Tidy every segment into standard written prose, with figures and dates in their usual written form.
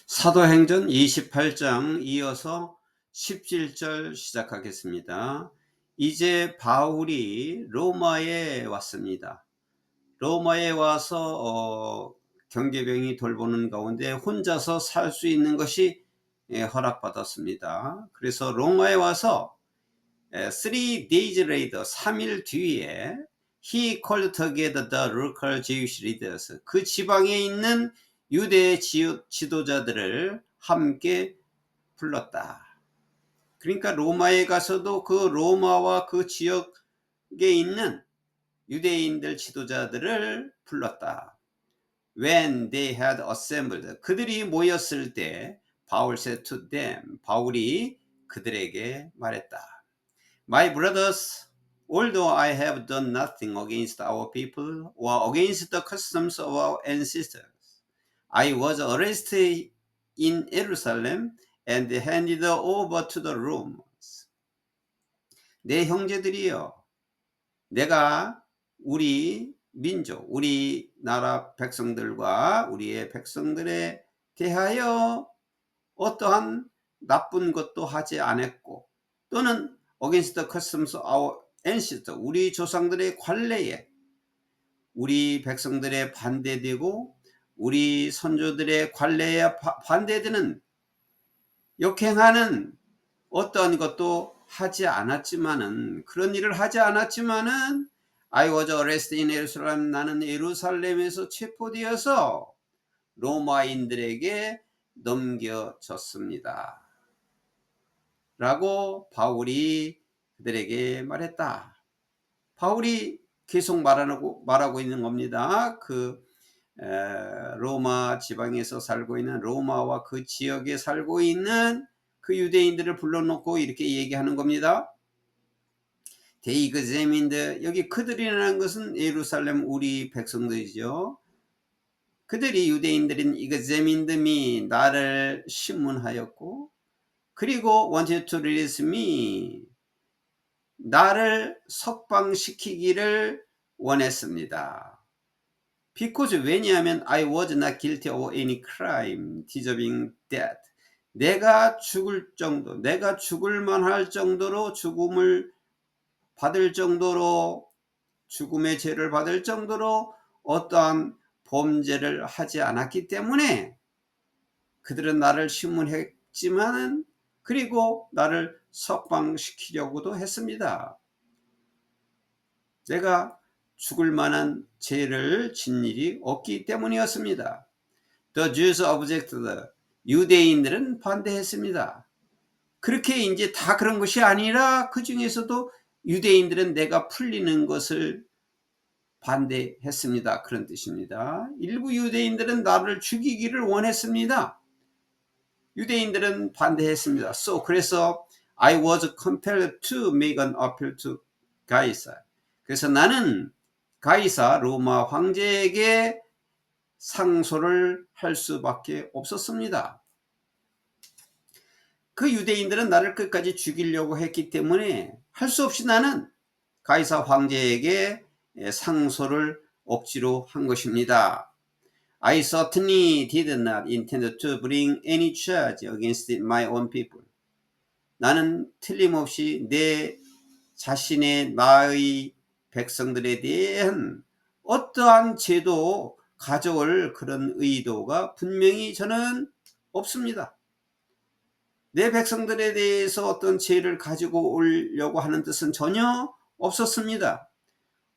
사도행전 28장 이어서 17절 시작하겠습니다. 이제 바울이 로마에 왔습니다. 로마에 와서 경계병이 돌보는 가운데 혼자서 살 수 있는 것이 허락받았습니다. 그래서 로마에 와서 3 days later, 3일 뒤에 he called together the local Jewish leaders. 그 지방에 있는 유대 지도자들을 함께 불렀다. 그러니까 로마에 가서도 그 로마와 그 지역에 있는 유대인들 지도자들을 불렀다. When they had assembled, 그들이 모였을 때 바울 said to them, 바울이 그들에게 말했다. My brothers, although I have done nothing against our people or against the customs of our ancestors, I was arrested in Jerusalem and handed over to the Romans. 내 형제들이여, 내가 우리 민족, 우리 나라 백성들과 우리의 백성들에 대하여 어떠한 나쁜 것도 하지 않았고, 또는 against the customs of our ancestors, 우리 조상들의 관례에 우리 백성들의 반대되고 우리 선조들의 관례에 반대되는 역행하는 어떠한 것도 하지 않았지만은, 그런 일을 하지 않았지만은 I was arrested in Jerusalem, 나는 예루살렘에서 체포되어서 로마인들에게 넘겨졌습니다 라고 바울이 그들에게 말했다. 바울이 계속 말하고 있는 겁니다. 로마 지방에서 살고 있는, 로마와 그 지역에 살고 있는 그 유대인들을 불러놓고 이렇게 얘기하는 겁니다. They examined, 여기 그들이라는 것은 예루살렘 우리 백성들이죠. 그들이, 유대인들인 examined me, 나를 신문하였고, 그리고 wanted to release me, 나를 석방시키기를 원했습니다. Because, 왜냐하면 I was not guilty of any crime deserving death. 내가 죽을 정도, 내가 죽을 만할 정도로 죽음을 받을 정도로, 죽음의 죄를 받을 정도로 어떠한 범죄를 하지 않았기 때문에 그들은 나를 신문했지만, 그리고 나를 석방시키려고도 했습니다. 내가 죽을 만한 죄를 진 일이 없기 때문이었습니다. The Jews objected, 유대인들은 반대했습니다. 그렇게 이제 다 그런 것이 아니라 그 중에서도 유대인들은 내가 풀리는 것을 반대했습니다. 그런 뜻입니다. 일부 유대인들은 나를 죽이기를 원했습니다. 유대인들은 반대했습니다. 그래서 I was compelled to make an appeal to Caesar. 그래서 나는 가이사 로마 황제에게 상소를 할 수밖에 없었습니다. 그 유대인들은 나를 끝까지 죽이려고 했기 때문에 할 수 없이 나는 가이사 황제에게 상소를 억지로 한 것입니다. I certainly did not intend to bring any charge against my own people. 나는 틀림없이 내 자신의 나의 백성들에 대한 어떠한 죄도 가져올 그런 의도가 분명히 저는 없습니다. 내 백성들에 대해서 어떤 죄를 가지고 오려고 하는 뜻은 전혀 없었습니다.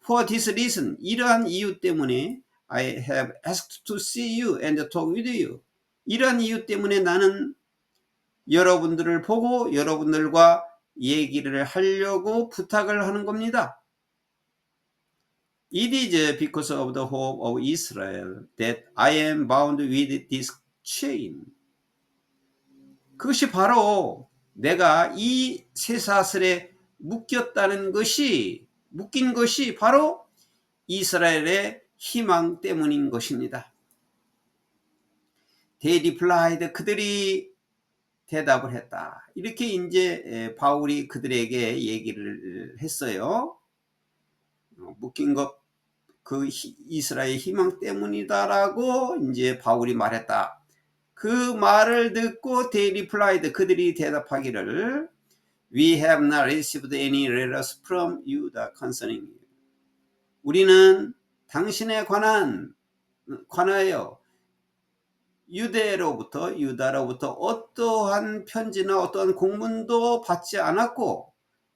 For this reason, 이러한 이유 때문에 I have asked to see you and talk with you. 이러한 이유 때문에 나는 여러분들을 보고 여러분들과 얘기를 하려고 부탁을 하는 겁니다. It is because of the hope of Israel that I am bound with this chain. 그것이 바로 내가 이 쇠사슬에 묶인 것이 바로 이스라엘의 희망 때문인 것입니다. They replied, 그들이 대답을 했다. 이렇게 이제 바울이 그들에게 얘기를 했어요. 묶인 것, 그 이스라엘 희망 때문이다라고 이제 바울이 말했다. 그 말을 듣고 they replied, 그들이 대답하기를 We have not received any letters from you concerning you. 우리는 당신에 관하여 유다로부터 어떠한 편지나 어떠한 공문도 받지 않았고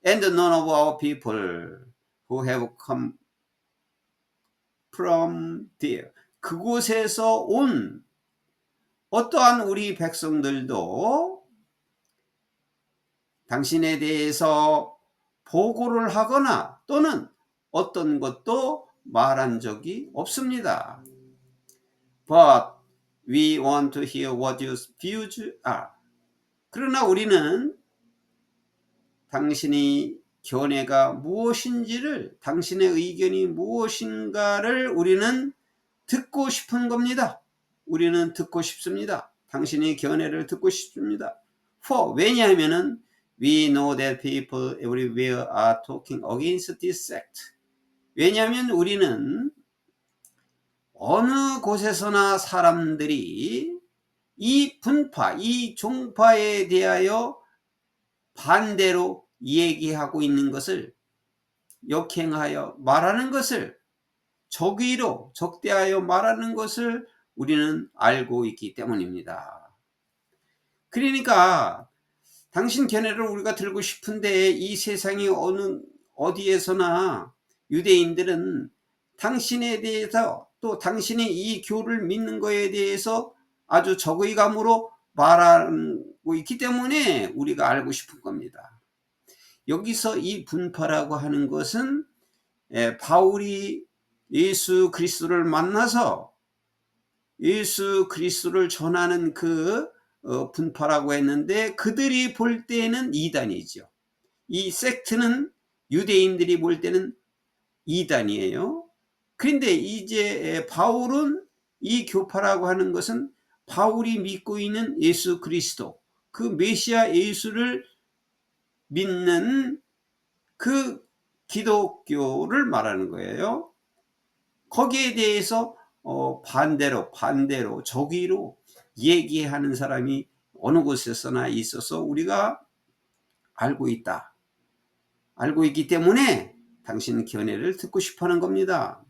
and none of our people who have come from there. 그곳에서 온 어떠한 우리 백성들도 당신에 대해서 보고를 하거나 또는 어떤 것도 말한 적이 없습니다. But we want to hear what your views are. 그러나 우리는 당신의 견해가 무엇인지를, 당신의 의견이 무엇인가를 우리는 듣고 싶은 겁니다. 우리는 듣고 싶습니다. 당신의 견해를 듣고 싶습니다. For, 왜냐하면은 we know that people everywhere are talking against this sect. 왜냐하면 우리는 어느 곳에서나 사람들이 이 분파, 이 종파에 대하여 반대로 얘기하고 있는 것을, 역행하여 말하는 것을, 적의로 적대하여 말하는 것을 우리는 알고 있기 때문입니다. 그러니까 당신 견해를 우리가 들고 싶은데 이 세상의 어디에서나 유대인들은 당신에 대해서, 또 당신이 이 교를 믿는 것에 대해서 아주 적의감으로 말하고 있기 때문에 우리가 알고 싶은 겁니다. 여기서 이 분파라고 하는 것은 바울이 예수 그리스도를 만나서 예수 그리스도를 전하는 그 분파라고 했는데, 그들이 볼 때는 이단이죠. 이 섹트는 유대인들이 볼 때는 이단이에요. 그런데 이제 바울은 이 교파라고 하는 것은 바울이 믿고 있는 예수 그리스도, 그 메시아 예수를 믿는 그 기독교를 말하는 거예요. 거기에 대해서 반대로 적의로 얘기하는 사람이 어느 곳에서나 있어서 우리가 알고 있기 때문에 당신 견해를 듣고 싶어하는 겁니다.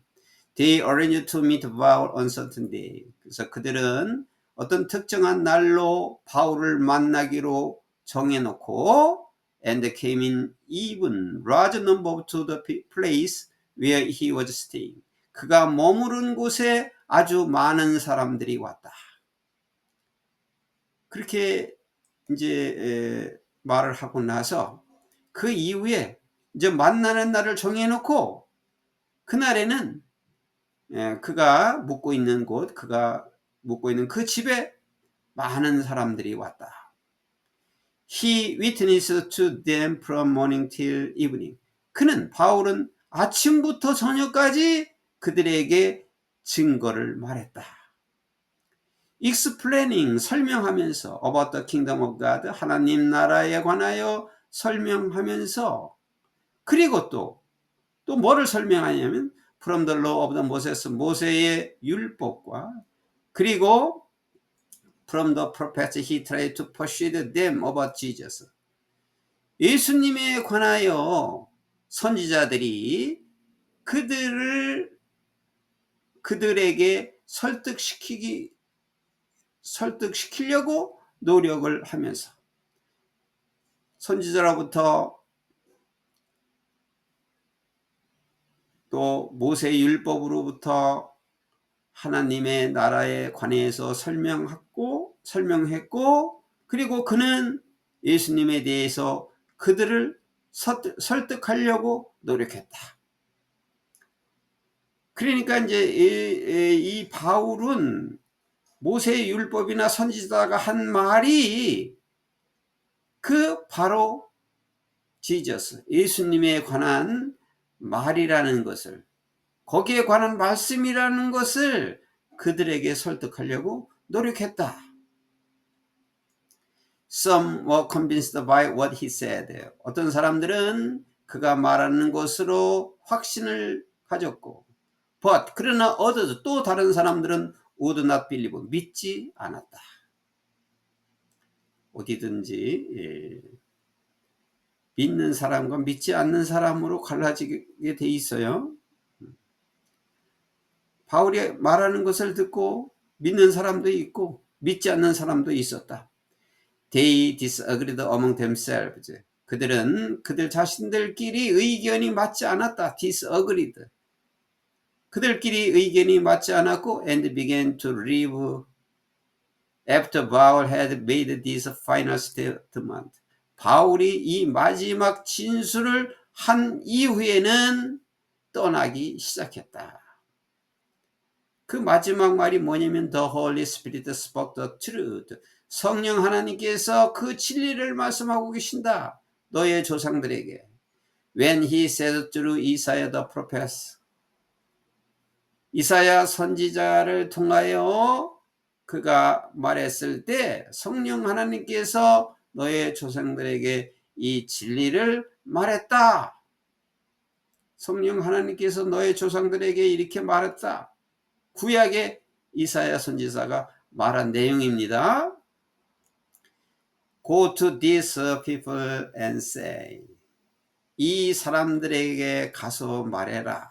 They arranged to meet Paul on certain day. 그래서 그들은 어떤 특정한 날로 바울을 만나기로 정해놓고 and came in even large number to the place where he was staying. 그가 머무른 곳에 아주 많은 사람들이 왔다. 그렇게 이제 말을 하고 나서 그 이후에 이제 만나는 날을 정해놓고 그날에는 그가 묵고 있는 그 집에 많은 사람들이 왔다. He witnessed to them from morning till evening. 바울은 아침부터 저녁까지 그들에게 증거를 말했다. Explaining, 설명하면서 about the kingdom of God, 하나님 나라에 관하여 설명하면서, 그리고 또 뭐를 설명하냐면 from the law of the Moses, 모세의 율법과, 그리고 from the prophets he tried to persuade them about Jesus. 예수님에 관하여 선지자들이 그들에게 설득시키려고 노력을 하면서, 선지자로부터 또 모세의 율법으로부터 하나님의 나라에 관해서 설명했고, 그리고 그는 예수님에 대해서 그들을 설득하려고 노력했다. 그러니까 이제 이 바울은 모세의 율법이나 선지자가 한 말이 바로 지저스, 예수님에 관한 말이라는 것을, 거기에 관한 말씀이라는 것을 그들에게 설득하려고 노력했다. Some were convinced by what he said. 어떤 사람들은 그가 말하는 것으로 확신을 가졌고, 그러나 others, 또 다른 사람들은 would not believe, 믿지 않았다. 어디든지 믿는 사람과 믿지 않는 사람으로 갈라지게 돼 있어요. 바울이 말하는 것을 듣고 믿는 사람도 있고 믿지 않는 사람도 있었다. They disagreed among themselves. 그들은 그들 자신들끼리 의견이 맞지 않았다. disagreed. 그들끼리 의견이 맞지 않았고 and began to live after Paul had made this final statement. 바울이 이 마지막 진술을 한 이후에는 떠나기 시작했다. 그 마지막 말이 뭐냐면 The Holy Spirit spoke the truth. 성령 하나님께서 그 진리를 말씀하고 계신다. 너의 조상들에게. When he said through Isaiah the prophet. 이사야 선지자를 통하여 그가 말했을 때 성령 하나님께서 너의 조상들에게 이 진리를 말했다. 성령 하나님께서 너의 조상들에게 이렇게 말했다. 구약의 이사야 선지자가 말한 내용입니다. Go to these people and say. 이 사람들에게 가서 말해라.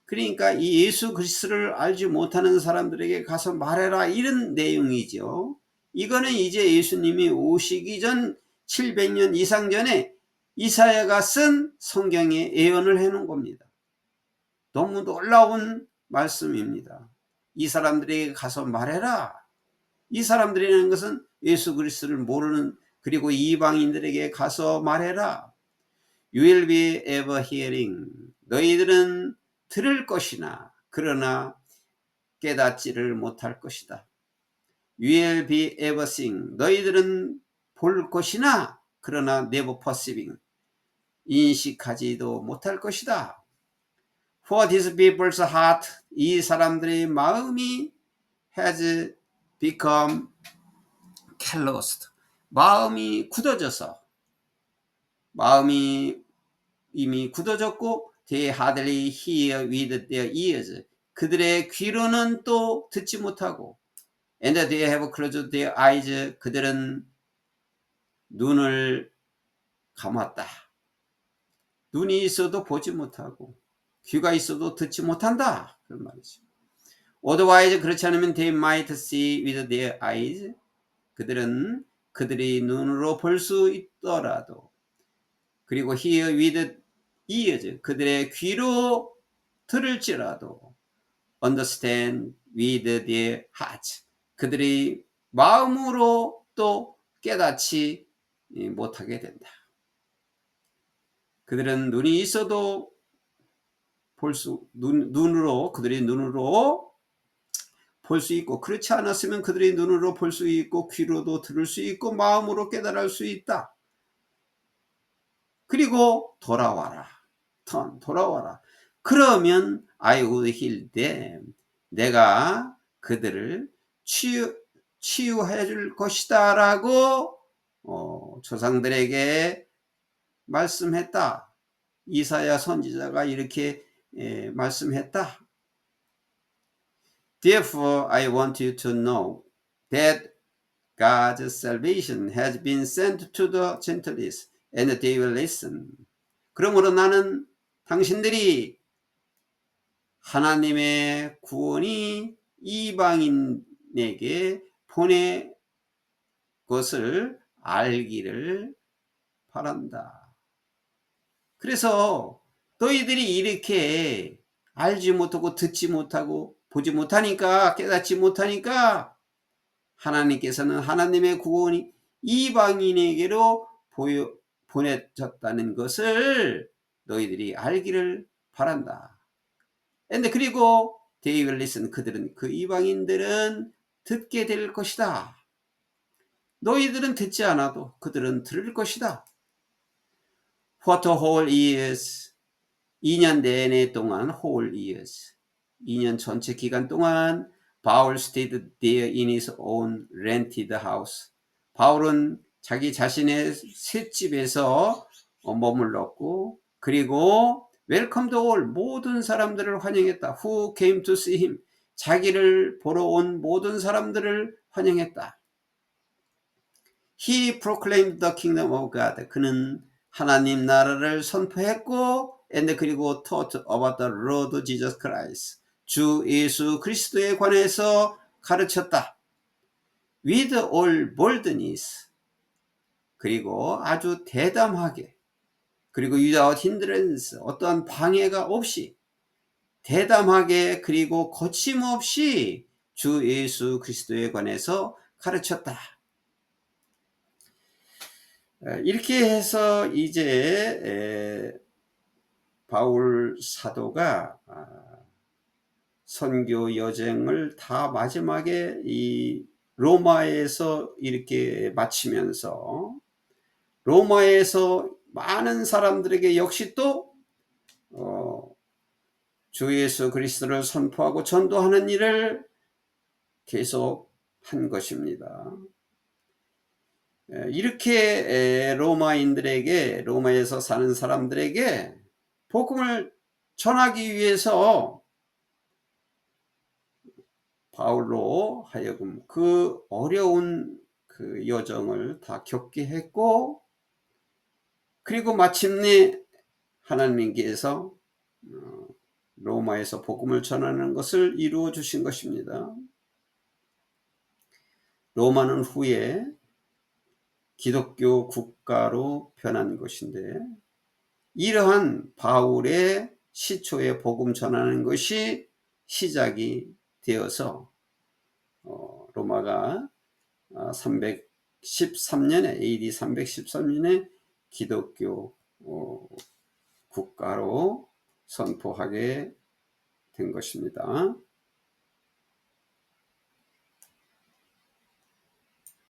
그러니까 이 예수 그리스도를 알지 못하는 사람들에게 가서 말해라 이런 내용이죠. 이거는 이제 예수님이 오시기 전 700년 이상 전에 이사야가 쓴 성경에 예언을 해놓은 겁니다. 너무 놀라운 말씀입니다. 이 사람들에게 가서 말해라. 이 사람들이라는 것은 예수 그리스도를 모르는 그리고 이방인들에게 가서 말해라. You will be ever hearing. 너희들은 들을 것이나 그러나 깨닫지를 못할 것이다. You will be ever seeing. 너희들은 볼 것이나 그러나 never perceiving. 인식하지도 못할 것이다. For these people's heart. 이 사람들의 마음이 has become calloused. 마음이 굳어져서 마음이 이미 굳어졌고 they hardly hear with their ears. 그들의 귀로는 또 듣지 못하고 and they have closed their eyes. 그들은 눈을 감았다. 눈이 있어도 보지 못하고 귀가 있어도 듣지 못한다. 그런 말이죠. Otherwise 그렇지 않으면 they might see with their eyes. 그들은 그들의 눈으로 볼 수 있더라도 그리고 hear with ears. 그들의 귀로 들을지라도 understand with their hearts. 그들의 마음으로 또 깨닫지 못하게 된다. 그들은 눈이 있어도 그들의 눈으로 볼 수 있고 그렇지 않았으면 그들의 눈으로 볼 수 있고 귀로도 들을 수 있고 마음으로 깨달을 수 있다. 그리고 돌아와라. 돌아와라. 그러면 I would heal them. 내가 그들을 치유해 줄 것이다 라고 조상들에게 말씀했다. 이사야 선지자가 이렇게 말씀했다. Therefore I want you to know that God's salvation has been sent to the Gentiles and they will listen. 그러므로 나는 당신들이 하나님의 구원이 이방인에게 보낸 것을 알기를 바란다. 그래서 너희들이 이렇게 알지 못하고 듣지 못하고 보지 못하니까 깨닫지 못하니까 하나님께서는 하나님의 구원이 이방인에게로 보내졌다는 것을 너희들이 알기를 바란다. 그리고 they will listen. 그들은 그 이방인들은 듣게 될 것이다. 너희들은 듣지 않아도 그들은 들을 것이다. For the whole years. 2년 내내 동안 whole years. 2년 전체 기간 동안 Paul stayed there in his own rented house. 바울은 자기 자신의 셋집에서 머물렀고 그리고 welcomed all 모든 사람들을 환영했다. Who came to see him. 자기를 보러 온 모든 사람들을 환영했다. He proclaimed the kingdom of God. 그는 하나님 나라를 선포했고, and 그리고 taught about the Lord Jesus Christ. 주 예수 그리스도에 관해서 가르쳤다. With all boldness. 그리고 아주 대담하게, 그리고 without hindrance, 어떠한 방해가 없이 대담하게, 그리고 거침없이 주 예수 그리스도에 관해서 가르쳤다. 이렇게 해서 이제 바울 사도가 선교 여정을 다 마지막에 이 로마에서 이렇게 마치면서, 로마에서 많은 사람들에게 역시 또 주 예수 그리스도를 선포하고 전도하는 일을 계속 한 것입니다. 이렇게 로마인들에게, 로마에서 사는 사람들에게 복음을 전하기 위해서 바울로 하여금 그 어려운 그 여정을 다 겪게 했고, 그리고 마침내 하나님께서 로마에서 복음을 전하는 것을 이루어 주신 것입니다. 로마는 후에 기독교 국가로 변한 것인데, 이러한 바울의 시초의 복음 전하는 것이 시작이 되어서 로마가 313년에 AD 313년에 기독교 국가로 선포하게 된 것입니다.